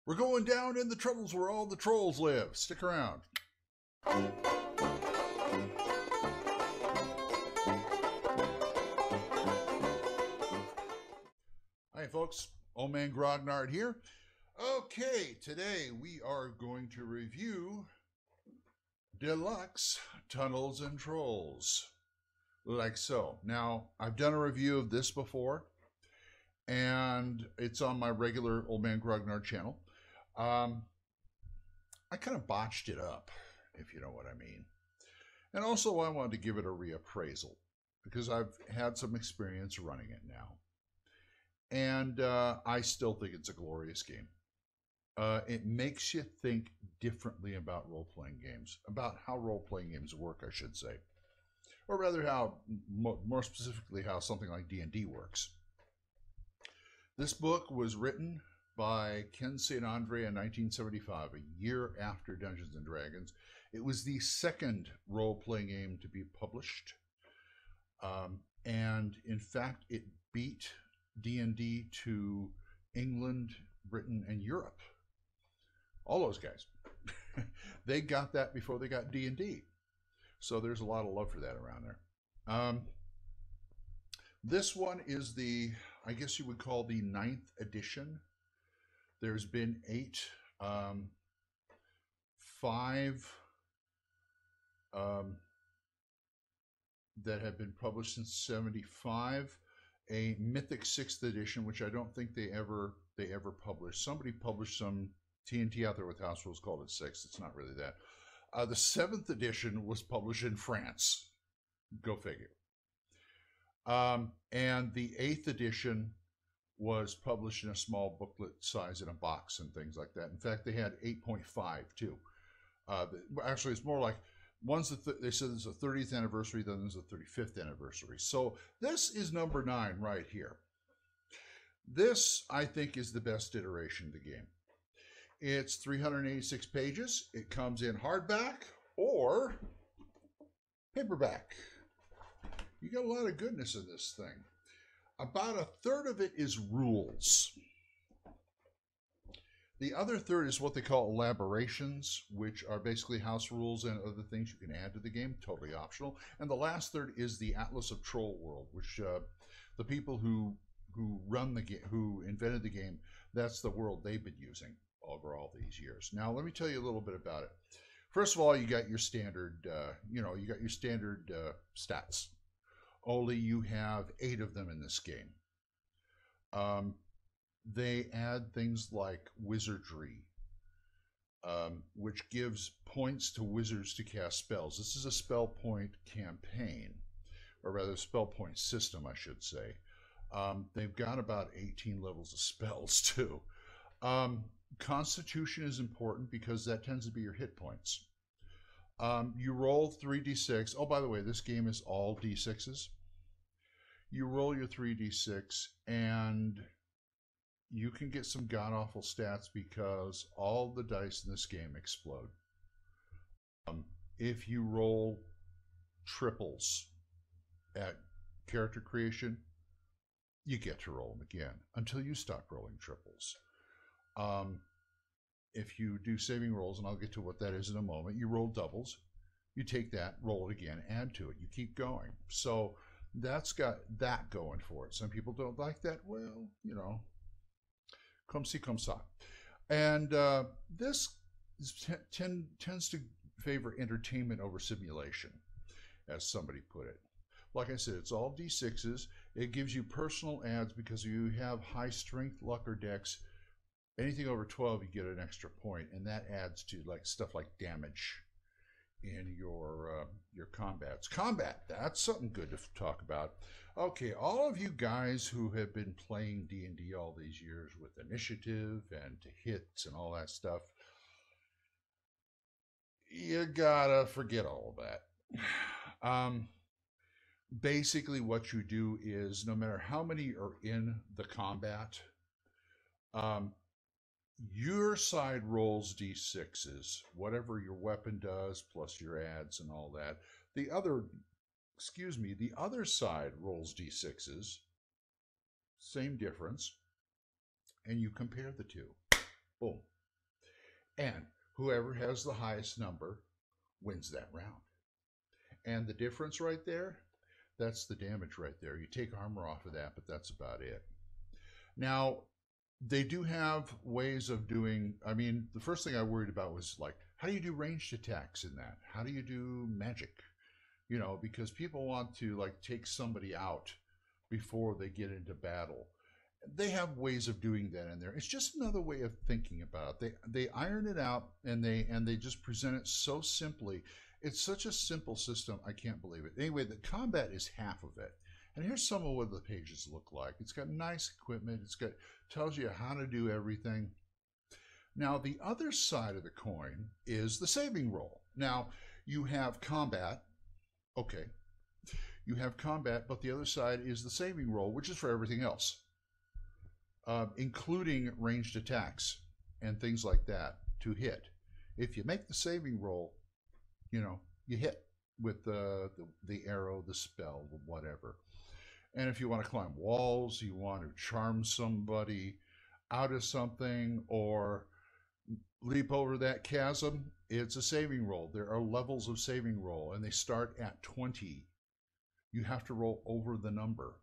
We're going down in the troubles where all the trolls live. Stick around. Hi, folks. Old Man Grognard here. Okay, today we are going to review Deluxe Tunnels and Trolls. Like so. Now, I've done a review of this before, and it's on my regular Old Man Grognard channel. I kind of botched it up, if you know what I mean. And also, I wanted to give it a reappraisal, because I've had some experience running it now. And I still think it's a glorious game. It makes you think differently about role-playing games, about how role-playing games work, I should say. Or rather, how, more specifically, how something like D&D works. This book was written by Ken St. Andre in 1975, a year after Dungeons & Dragons. It was the second role-playing game to be published. And in fact, it beat D&D to England, Britain, and Europe. All those guys. They got that before they got D&D. So there's a lot of love for that around there. This one is the, I guess you would call the 9th edition. There's been 8, 5 that have been published since '75. A Mythic 6th edition, which I don't think they ever published. Somebody published some TNT out there with house rules, called it 6. It's not really that. The 7th edition was published in France. Go figure. And the 8th edition was published in a small booklet size in a box and things like that. In fact, they had 8.5 too. Actually, it's more like one's they said it's the 30th anniversary, then there's the 35th anniversary. So this is number 9 right here. This, I think, is the best iteration of the game. It's 386 pages. It comes in hardback or paperback. You got a lot of goodness in this thing. About a third of it is rules. The other third is what they call elaborations, which are basically house rules and other things you can add to the game, totally optional. And the last third is the Atlas of Troll World, which the people who run the game, who invented the game, that's the world they've been using over all these years. Now, let me tell you a little bit about it. First of all, you got your standard, you got your standard stats. Only you have 8 of them in this game. They add things like wizardry, which gives points to wizards to cast spells. This is a spell point campaign, or rather spell point system, I should say. They've got about 18 levels of spells too. Constitution is important because that tends to be your hit points. You roll 3d6. Oh, by the way, this game is all d6s. You roll your 3d6, and you can get some god-awful stats because all the dice in this game explode. If you roll triples at character creation, you get to roll them again until you stop rolling triples. If you do saving rolls, and I'll get to what that is in a moment, you roll doubles, you take that, roll it again, add to it, you keep going. So that's got that going for it. Some people don't like that. Well, comme ci, comme ça. And this tends to favor entertainment over simulation, as somebody put it. Like I said, it's all D6s. It gives you personal adds because you have high strength, luck, or dex. Anything over 12, you get an extra point, and that adds to stuff like damage in your combats. Combat, that's something good to talk about. Okay, all of you guys who have been playing D&D all these years with initiative and to hits and all that stuff, you gotta forget all of that. Basically what you do is, no matter how many are in the combat, your side rolls d6s, whatever your weapon does, plus your adds and all that. The other side rolls d6s, same difference, and you compare the two. Boom. And whoever has the highest number wins that round. And the difference right there, that's the damage right there. You take armor off of that, but that's about it. Now, they do have ways of doing, I mean, the first thing I worried about was like, how do you do ranged attacks in that? How do you do magic? You know, because people want to like take somebody out before they get into battle. They have ways of doing that in there. It's just another way of thinking about it. They iron it out and they just present it so simply. It's such a simple system. I can't believe it. Anyway, the combat is half of it. And here's some of what the pages look like. It's got nice equipment. Tells you how to do everything. Now, the other side of the coin is the saving roll. Now, you have combat. Okay. You have combat, but the other side is the saving roll, which is for everything else, including ranged attacks and things like that to hit. If you make the saving roll, you know, you hit with the arrow, the spell, whatever. And if you want to climb walls, you want to charm somebody out of something or leap over that chasm, it's a saving roll. There are levels of saving roll, and they start at 20. You have to roll over the number.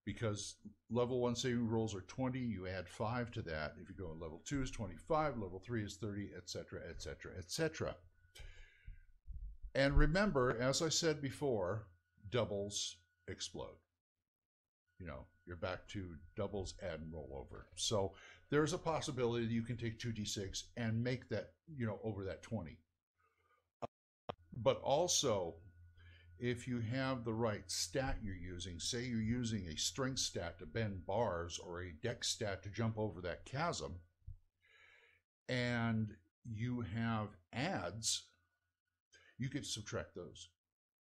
Because level 1 saving rolls are 20, you add 5 to that. If you go on level 2 is 25, level 3 is 30, etc., etc., etc. And remember, as I said before, doubles explode. You know, you're back to doubles, add, and roll over. So there's a possibility that you can take 2d6 and make that, you know, over that 20. But also, if you have the right stat you're using, say you're using a strength stat to bend bars or a dex stat to jump over that chasm, and you have adds, you could subtract those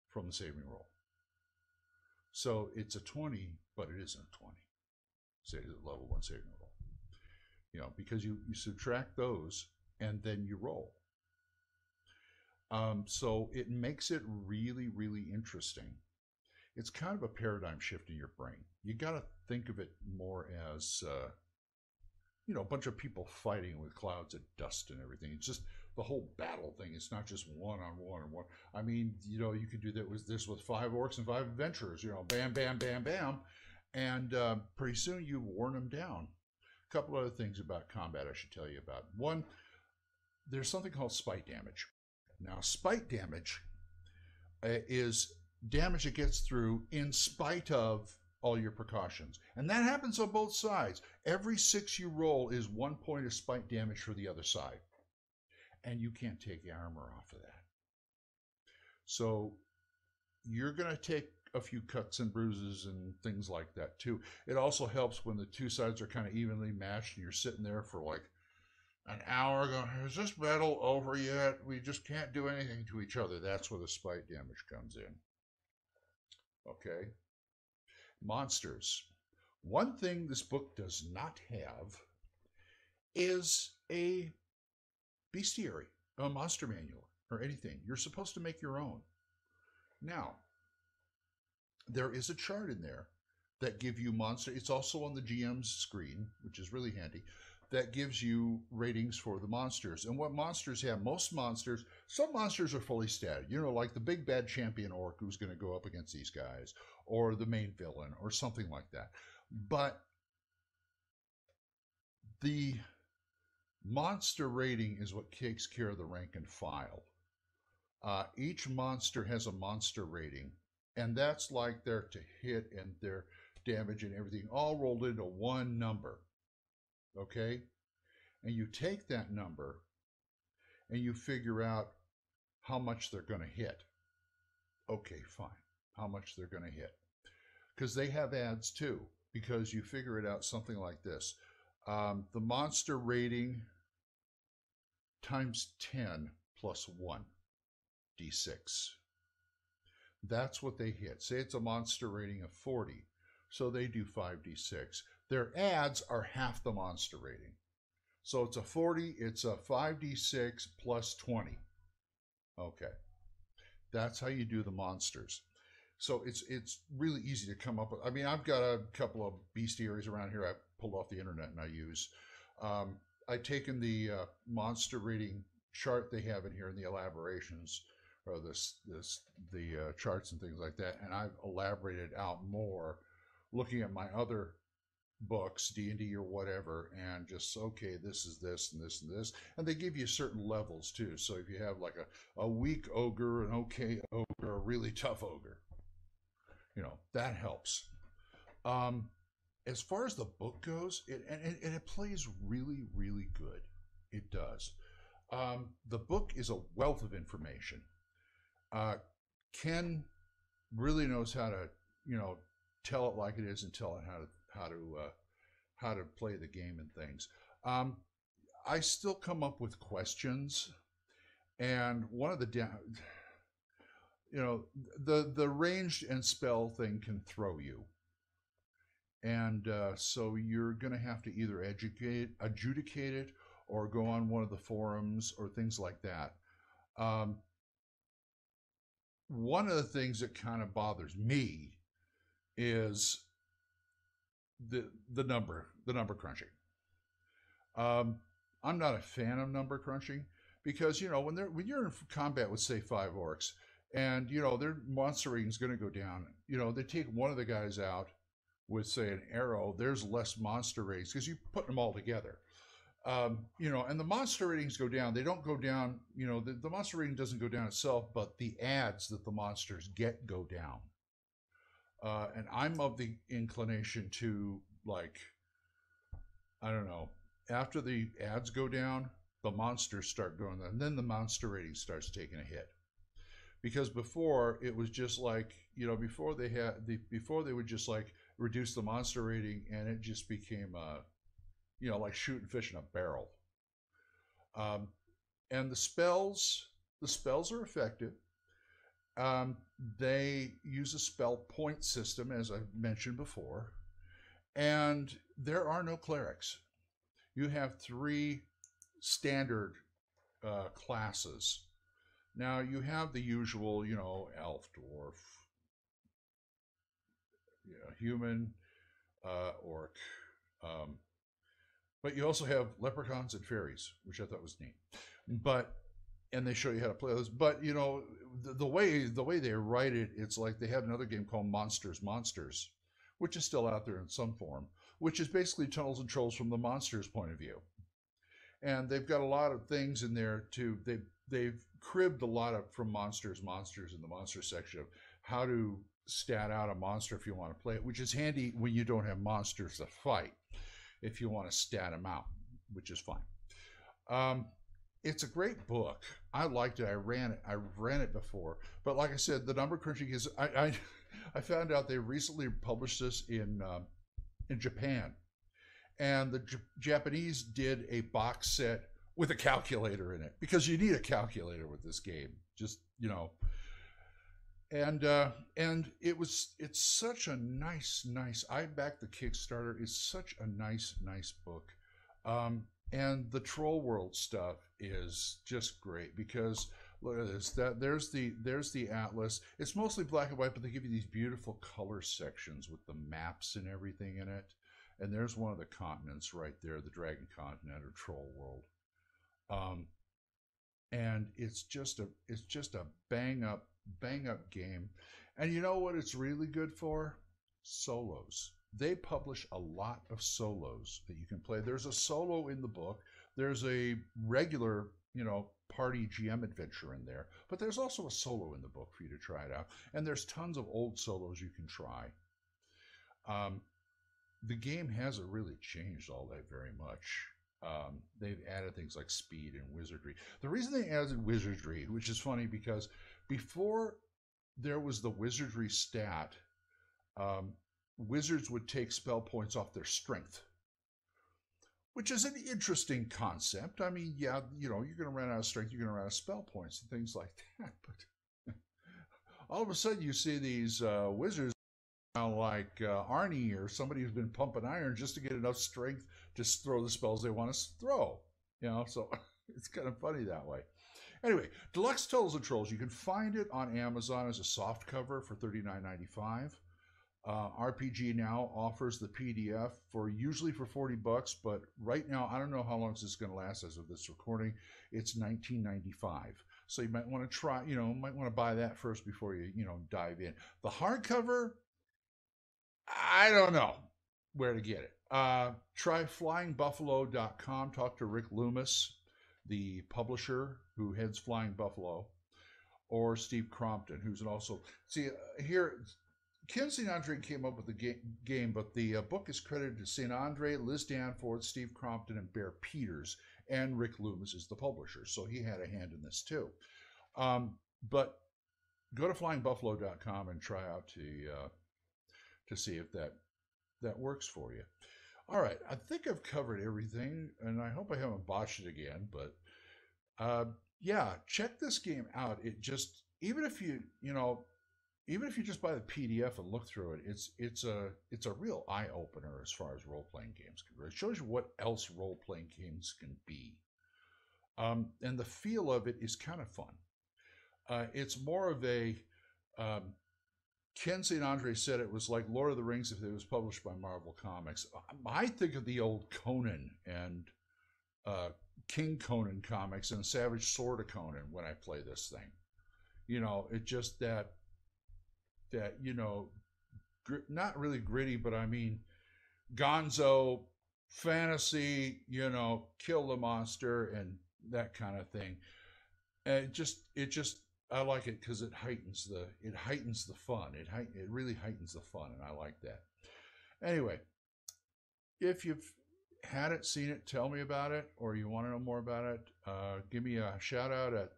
from the saving roll. So it's a 20, but it isn't a 20. Say it's a level 1 saving roll. You know, because you subtract those and then you roll. So it makes it really, really interesting. It's kind of a paradigm shift in your brain. You got to think of it more as, you know, a bunch of people fighting with clouds of dust and everything. It's just the whole battle thing. It's not just one-on-one and one. I mean, you know, you could do that with this with 5 orcs and 5 adventurers, you know, bam, bam, bam, bam. And pretty soon you've worn them down. A couple other things about combat I should tell you about. One, there's something called spite damage. Now, spite damage is damage that gets through in spite of all your precautions. And that happens on both sides. Every 6 you roll is 1 point of spite damage for the other side. And you can't take armor off of that. So you're going to take a few cuts and bruises and things like that too. It also helps when the 2 sides are kind of evenly matched and you're sitting there for like an hour going, is this battle over yet? We just can't do anything to each other. That's where the spite damage comes in. Okay. Monsters. One thing this book does not have is a bestiary, a monster manual, or anything. You're supposed to make your own. Now, there is a chart in there that gives you monster. It's also on the GM's screen, which is really handy. That gives you ratings for the monsters. And what monsters have, most monsters, some monsters are fully statted. You know, like the big bad champion orc who's going to go up against these guys, or the main villain, or something like that. But the monster rating is what takes care of the rank and file. Each monster has a monster rating, and that's like their to hit and their damage and everything, all rolled into one number. Okay? And you take that number and you figure out how much they're going to hit. Okay, fine. How much they're going to hit. Because they have adds too, because you figure it out something like this. The monster rating times 10 plus 1 d6. That's what they hit. Say it's a monster rating of 40. So they do 5d6. Their adds are half the monster rating. So it's a 40, it's a 5d6 plus 20. Okay. That's how you do the monsters. So it's really easy to come up with. I mean, I've got a couple of bestiaries around here I pulled off the internet and I use. I've taken the monster rating chart they have in here in the elaborations, or the charts and things like that, and I've elaborated out more, looking at my other books, D&D or whatever, and just, okay, this is this and this and this, and they give you certain levels too. So if you have like a weak ogre, an okay ogre, a really tough ogre, that helps. As far as the book goes, it plays really, really good. It does. The book is a wealth of information. Ken really knows how to, tell it like it is and tell it how to play the game and things. I still come up with questions, and one of the the ranged and spell thing can throw you. And so you're going to have to either adjudicate it, or go on one of the forums or things like that. One of the things that kind of bothers me is the number crunching. I'm not a fan of number crunching, because when you're in combat with, say, 5 orcs, and their monster rating is going to go down, they take one of the guys out with, say, an arrow, there's less monster ratings because you put them all together. And the monster ratings go down. They don't go down, the monster rating doesn't go down itself, but the ads that the monsters get go down. And I'm of the inclination to, like, I don't know, after the ads go down, the monsters start going, and then the monster rating starts taking a hit. Because before, it was just like, before they would just like reduce the monster rating, and it just became like shooting fish in a barrel. And the spells are effective. They use a spell point system, as I've mentioned before, and there are no clerics. You have 3 standard classes. Now you have the usual, elf, dwarf, human, orc, but you also have leprechauns and fairies, which I thought was neat. And they show you how to play those. But the way they write it, it's like they had another game called Monsters, which is still out there in some form, which is basically Tunnels and Trolls from the monsters' point of view. And they've got a lot of things in there too. They've cribbed a lot from monsters in the monster section of how to stat out a monster if you want to play it, which is handy when you don't have monsters to fight, if you want to stat them out, which is fine. It's a great book. I liked it. I ran it before, but like I said, the number crunching is. I found out they recently published this in Japan, and the Japanese did a box set with a calculator in it, because you need a calculator with this game. Just and it's such a nice. I backed the Kickstarter. It's such a nice book. And the Troll World stuff is just great, because look at this. There's the atlas. It's mostly black and white, but they give you these beautiful color sections with the maps and everything in it. And there's one of the continents right there, the Dragon Continent or Troll World. And it's just a bang up game. And you know what it's really good for? Solos. They publish a lot of solos that you can play. There's a solo in the book. There's a regular, party GM adventure in there, but there's also a solo in the book for you to try it out. And there's tons of old solos you can try. The game hasn't really changed all that very much. They've added things like speed and wizardry. The reason they added wizardry, which is funny, because before there was the wizardry stat, wizards would take spell points off their strength, which is an interesting concept. I mean, yeah, you're going to run out of strength, you're going to run out of spell points and things like that. But all of a sudden you see these wizards like Arnie or somebody who's been pumping iron just to get enough strength to throw the spells they want to throw. So it's kind of funny that way. Anyway, Deluxe Tunnels and Trolls, you can find it on Amazon as a soft cover for $39.95. RPG Now offers the PDF for usually for $40, but right now I don't know how long this is going to last as of this recording. It's $19.95, so you might want to try. Might want to buy that first before you dive in. The hardcover, I don't know where to get it. Try flyingbuffalo.com. Talk to Rick Loomis, the publisher who heads Flying Buffalo, or Steve Crompton, who's also here. Ken St. Andre came up with the game, but the book is credited to St. Andre, Liz Danforth, Steve Crompton, and Bear Peters, and Rick Loomis is the publisher, so he had a hand in this too. But go to flyingbuffalo.com and try out to see if that works for you. All right, I think I've covered everything, and I hope I haven't botched it again. But yeah, check this game out. It just even if you just buy the PDF and look through it, it's a real eye opener as far as role playing games can go. It shows you what else role playing games can be, and the feel of it is kind of fun. It's more of a Ken St. Andre said it was like Lord of the Rings if it was published by Marvel Comics. I think of the old Conan and King Conan comics and Savage Sword of Conan when I play this thing. It just that not really gritty, but I mean gonzo fantasy, kill the monster and that kind of thing. And it just I like it because it heightens the fun. It really heightens the fun, and I like that. Anyway, if you've had it, seen it, tell me about it, or you want to know more about it, give me a shout out at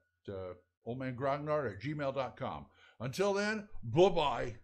oldmangrognard@gmail.com. Until then, bye-bye.